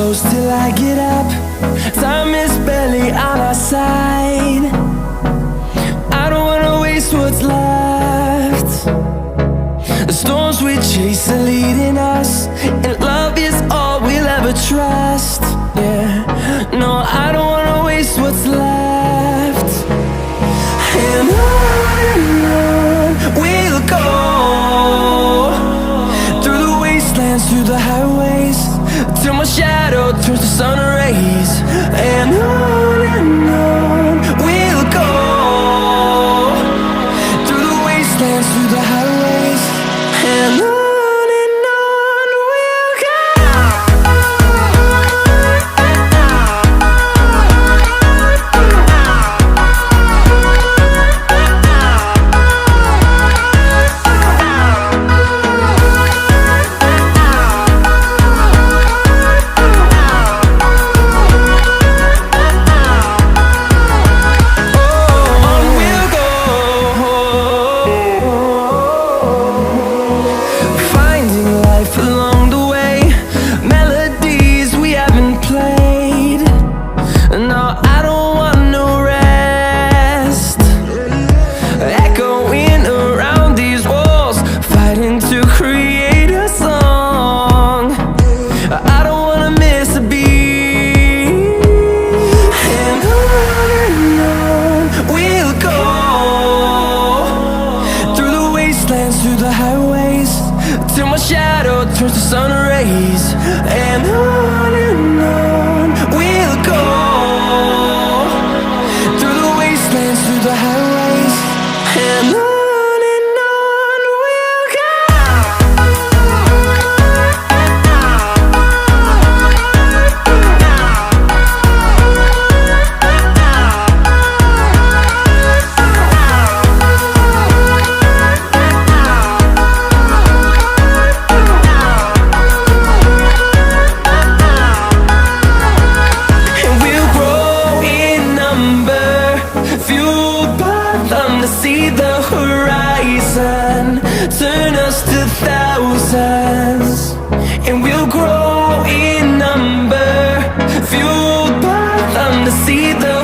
close till I get up. Time is barely on our side. I don't wanna waste what's left. The storms we chase are leading us, and love is all we'll ever trust. Yeah, no, I don't wanna waste what's left. And on we'll go, through the wastelands, through the highways, till my shadow turns to sun rays. And on we'll go, through the wastelands, through the highways, and on we'll go. Along the way, melodies we haven't played. No, I don't want no rest. Echoing around these walls, fighting to create a song. I don't wanna miss a beat. And on we'll go, through the wastelands, through the highways, till my shadow turns to sun rays. And on we'll go, through the wastelands, through the highways, and on we'll go. See the horizon turn us to thousands, and we'll grow in number, fueled by them to see the